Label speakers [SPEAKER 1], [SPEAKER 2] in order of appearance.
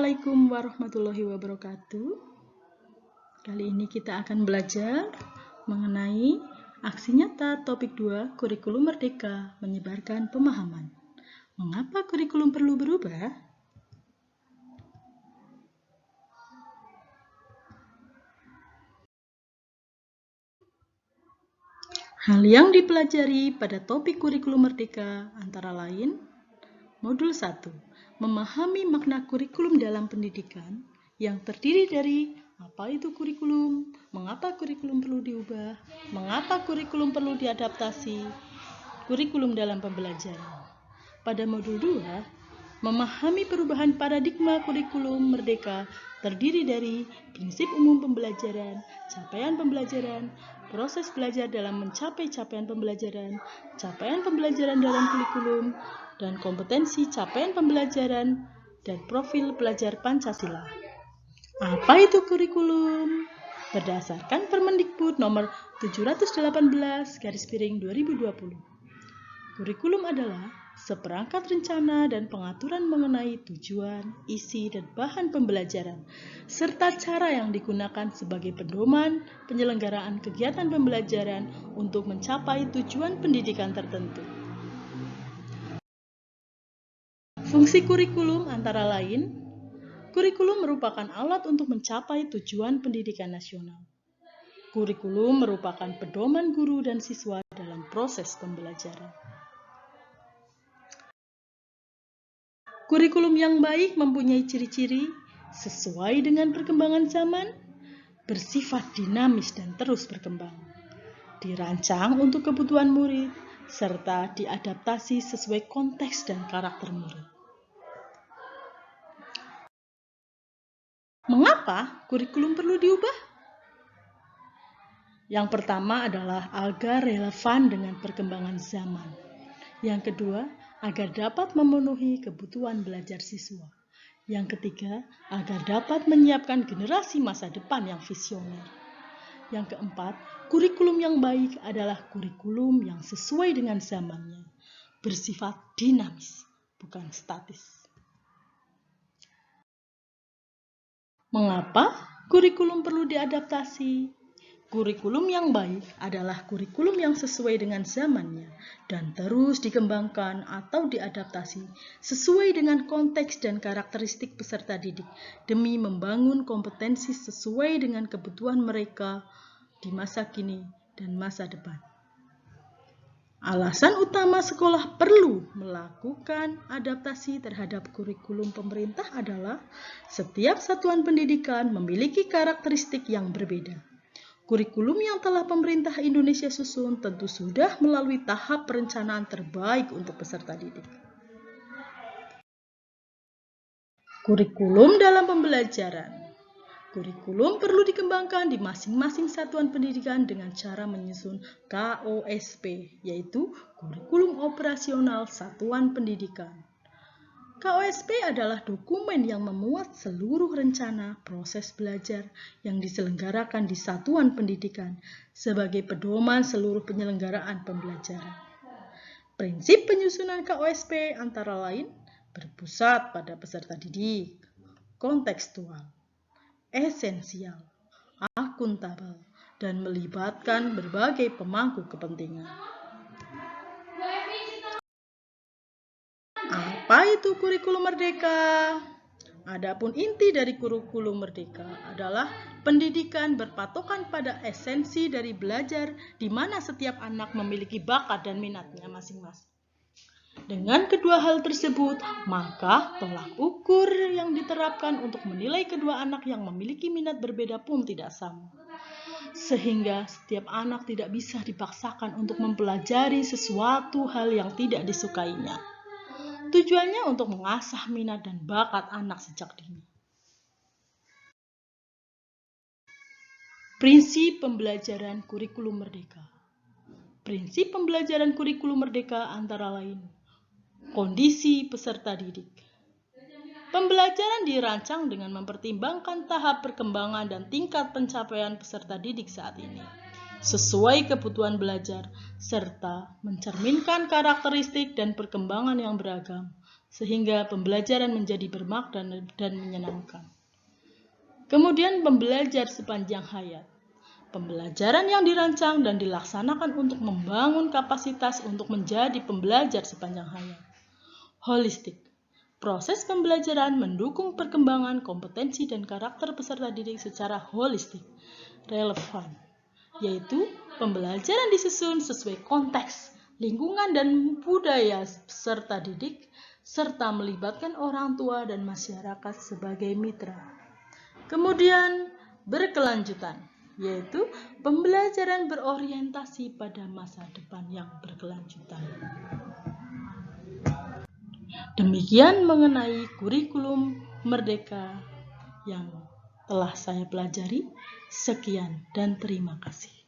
[SPEAKER 1] Assalamualaikum warahmatullahi wabarakatuh. Kali ini kita akan belajar mengenai aksi nyata topik 2 kurikulum merdeka menyebarkan pemahaman. Mengapa kurikulum perlu berubah? Hal yang dipelajari pada topik kurikulum merdeka antara lain Modul 1. Memahami makna kurikulum dalam pendidikan yang terdiri dari apa itu kurikulum, mengapa kurikulum perlu diubah, mengapa kurikulum perlu diadaptasi, kurikulum dalam pembelajaran. Pada modul 2, memahami perubahan paradigma kurikulum merdeka terdiri dari prinsip umum pembelajaran, capaian pembelajaran, proses belajar dalam mencapai capaian pembelajaran dalam kurikulum, dan kompetensi capaian pembelajaran dan profil pelajar Pancasila. Apa itu kurikulum? Berdasarkan Permendikbud nomor 718/2020. Kurikulum adalah seperangkat rencana dan pengaturan mengenai tujuan, isi, dan bahan pembelajaran, serta cara yang digunakan sebagai pedoman penyelenggaraan kegiatan pembelajaran untuk mencapai tujuan pendidikan tertentu. Fungsi kurikulum antara lain, kurikulum merupakan alat untuk mencapai tujuan pendidikan nasional. Kurikulum merupakan pedoman guru dan siswa dalam proses pembelajaran. Kurikulum yang baik mempunyai ciri-ciri sesuai dengan perkembangan zaman, bersifat dinamis dan terus berkembang, dirancang untuk kebutuhan murid, serta diadaptasi sesuai konteks dan karakter murid. Mengapa kurikulum perlu diubah? Yang pertama adalah agar relevan dengan perkembangan zaman. Yang kedua, agar dapat memenuhi kebutuhan belajar siswa. Yang ketiga, agar dapat menyiapkan generasi masa depan yang visioner. Yang keempat, kurikulum yang baik adalah kurikulum yang sesuai dengan zamannya, bersifat dinamis, bukan statis. Mengapa kurikulum perlu diadaptasi? Kurikulum yang baik adalah kurikulum yang sesuai dengan zamannya dan terus dikembangkan atau diadaptasi sesuai dengan konteks dan karakteristik peserta didik demi membangun kompetensi sesuai dengan kebutuhan mereka di masa kini dan masa depan. Alasan utama sekolah perlu melakukan adaptasi terhadap kurikulum pemerintah adalah setiap satuan pendidikan memiliki karakteristik yang berbeda. Kurikulum yang telah pemerintah Indonesia susun tentu sudah melalui tahap perencanaan terbaik untuk peserta didik. Kurikulum dalam pembelajaran. Kurikulum perlu dikembangkan di masing-masing satuan pendidikan dengan cara menyusun KOSP, yaitu Kurikulum Operasional Satuan Pendidikan. KOSP adalah dokumen yang memuat seluruh rencana proses belajar yang diselenggarakan di satuan pendidikan sebagai pedoman seluruh penyelenggaraan pembelajaran. Prinsip penyusunan KOSP antara lain berpusat pada peserta didik, kontekstual, esensial, akuntabel, dan melibatkan berbagai pemangku kepentingan. Apa itu kurikulum merdeka? Adapun inti dari kurikulum merdeka adalah pendidikan berpatokan pada esensi dari belajar di mana setiap anak memiliki bakat dan minatnya masing-masing. Dengan kedua hal tersebut, maka tolak ukur yang diterapkan untuk menilai kedua anak yang memiliki minat berbeda pun tidak sama. Sehingga setiap anak tidak bisa dipaksakan untuk mempelajari sesuatu hal yang tidak disukainya. Tujuannya untuk mengasah minat dan bakat anak sejak dini. Prinsip pembelajaran kurikulum merdeka. Prinsip pembelajaran kurikulum merdeka antara lain kondisi peserta didik. Pembelajaran dirancang dengan mempertimbangkan tahap perkembangan dan tingkat pencapaian peserta didik saat ini. sesuai kebutuhan belajar, serta mencerminkan karakteristik dan perkembangan yang beragam, sehingga pembelajaran menjadi bermakna dan menyenangkan. Kemudian pembelajar sepanjang hayat. Pembelajaran yang dirancang dan dilaksanakan untuk membangun kapasitas untuk menjadi pembelajar sepanjang hayat. Holistik. Proses pembelajaran mendukung perkembangan kompetensi dan karakter peserta didik secara holistik. Relevan, yaitu pembelajaran disusun sesuai konteks, lingkungan dan budaya peserta didik, serta melibatkan orang tua dan masyarakat sebagai mitra. Kemudian berkelanjutan, yaitu pembelajaran berorientasi pada masa depan yang berkelanjutan. Demikian mengenai kurikulum Merdeka yang telah saya pelajari. Sekian dan terima kasih.